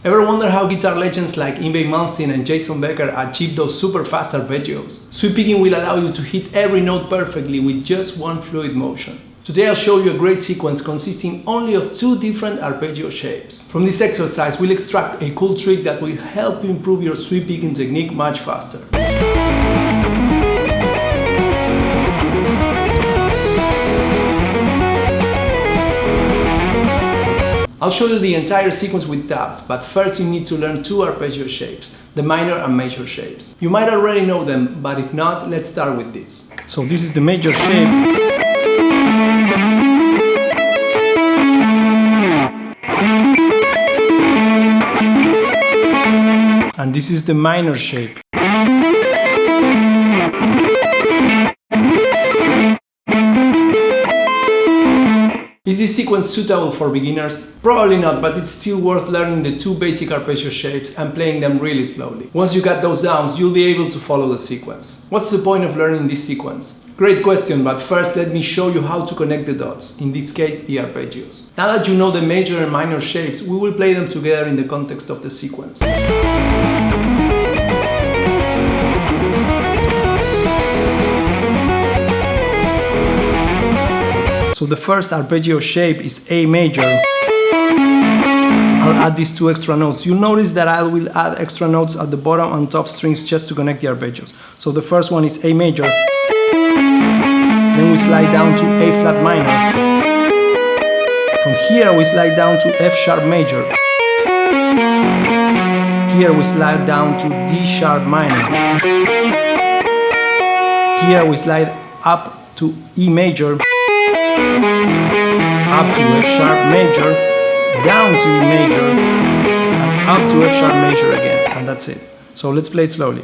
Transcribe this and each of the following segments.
Ever wonder how guitar legends like Yngwie Malmsteen and Jason Becker achieved those super fast arpeggios? Sweep picking will allow you to hit every note perfectly with just one fluid motion. Today I'll show you a great sequence consisting only of 2 different arpeggio shapes. From this exercise we'll extract a cool trick that will help you improve your sweep picking technique much faster. I'll show you the entire sequence with tabs, but first you need to learn 2 arpeggio shapes, the minor and major shapes. You might already know them, but if not, let's start with this. So this is the major shape. And this is the minor shape. Is this sequence suitable for beginners? Probably not, but it's still worth learning the 2 basic arpeggio shapes and playing them really slowly. Once you got those down, you'll be able to follow the sequence. What's the point of learning this sequence? Great question, but first let me show you how to connect the dots, in this case the arpeggios. Now that you know the major and minor shapes, we will play them together in the context of the sequence. So the first arpeggio shape is A major. I'll add these 2 extra notes. You'll notice that I will add extra notes at the bottom and top strings just to connect the arpeggios. So the first one is A major. Then we slide down to A flat minor. From here we slide down to F sharp major. Here we slide down to D sharp minor. Here we slide up to E major. Up to F sharp major, down to E major, and up to F sharp major again, and that's it. So let's play it slowly.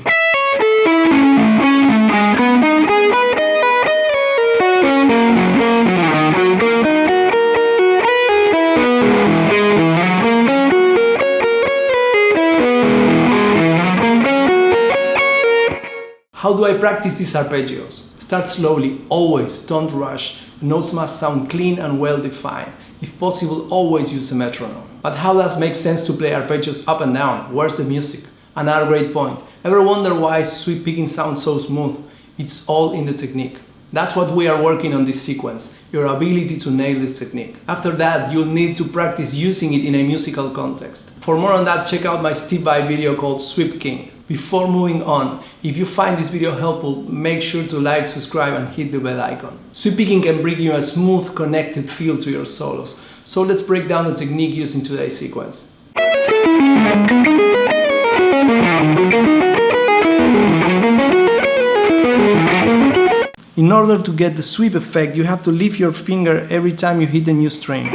How do I practice these arpeggios? Start slowly, always, don't rush. The notes must sound clean and well defined. If possible, always use a metronome. But how does it make sense to play arpeggios up and down? Where's the music? Another great point. Ever wonder why sweep picking sounds so smooth? It's all in the technique. That's what we are working on this sequence, your ability to nail this technique. After that, you'll need to practice using it in a musical context. For more on that, check out my step-by video called Sweep King. Before moving on, if you find this video helpful, make sure to like, subscribe and hit the bell icon. Sweep picking can bring you a smooth, connected feel to your solos. So let's break down the technique used in today's sequence. In order to get the sweep effect, you have to lift your finger every time you hit a new string.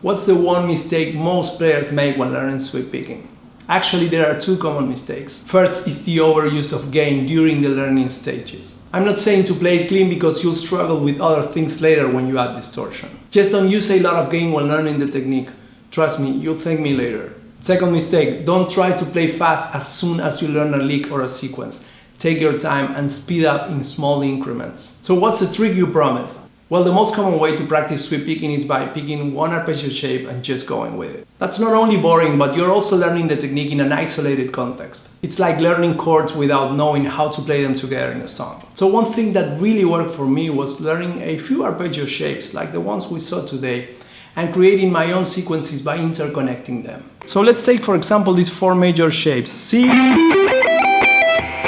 What's the one mistake most players make when learning sweep picking? Actually, there are 2 common mistakes. First is the overuse of gain during the learning stages. I'm not saying to play it clean because you'll struggle with other things later when you add distortion. Just don't use a lot of gain when learning the technique. Trust me, you'll thank me later. Second mistake, don't try to play fast as soon as you learn a lick or a sequence. Take your time and speed up in small increments. So what's the trick you promised? Well, the most common way to practice sweep picking is by picking one arpeggio shape and just going with it. That's not only boring, but you're also learning the technique in an isolated context. It's like learning chords without knowing how to play them together in a song. So one thing that really worked for me was learning a few arpeggio shapes like the ones we saw today and creating my own sequences by interconnecting them. So let's take for example these 4 major shapes: C,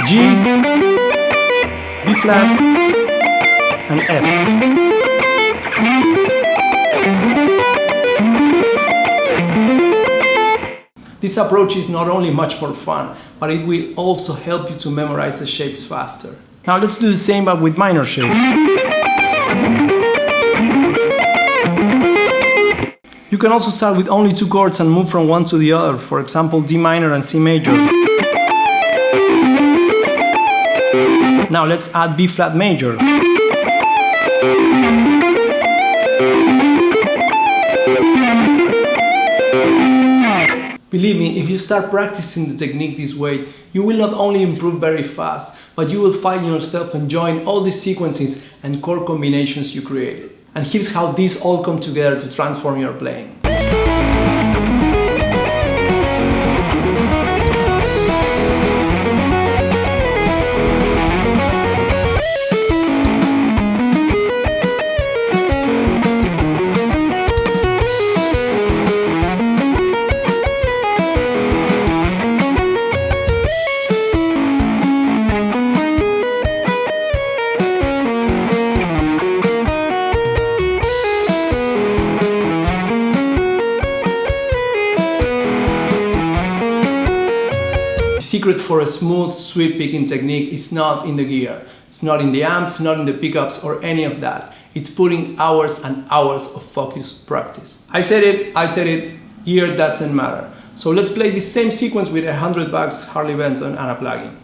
G, B flat, and F. This approach is not only much more fun, but it will also help you to memorize the shapes faster. Now let's do the same but with minor shapes. You can also start with only 2 chords and move from one to the other, for example D minor and C major. Now let's add B flat major. Believe me, if you start practicing the technique this way, you will not only improve very fast, but you will find yourself enjoying all the sequences and chord combinations you created. And here's how these all come together to transform your playing. The secret for a smooth sweep picking technique is not in the gear, it's not in the amps, not in the pickups or any of that. It's putting hours and hours of focused practice. I said it, gear doesn't matter. So let's play the same sequence with $100 Harley Benton and a plugin.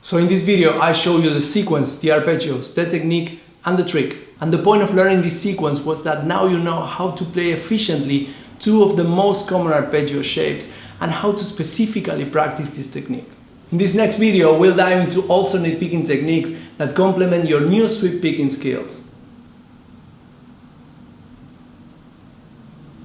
So in this video I show you the sequence, the arpeggios, the technique and the trick. And the point of learning this sequence was that now you know how to play efficiently two of the most common arpeggio shapes and how to specifically practice this technique. In this next video we'll dive into alternate picking techniques that complement your new sweep picking skills.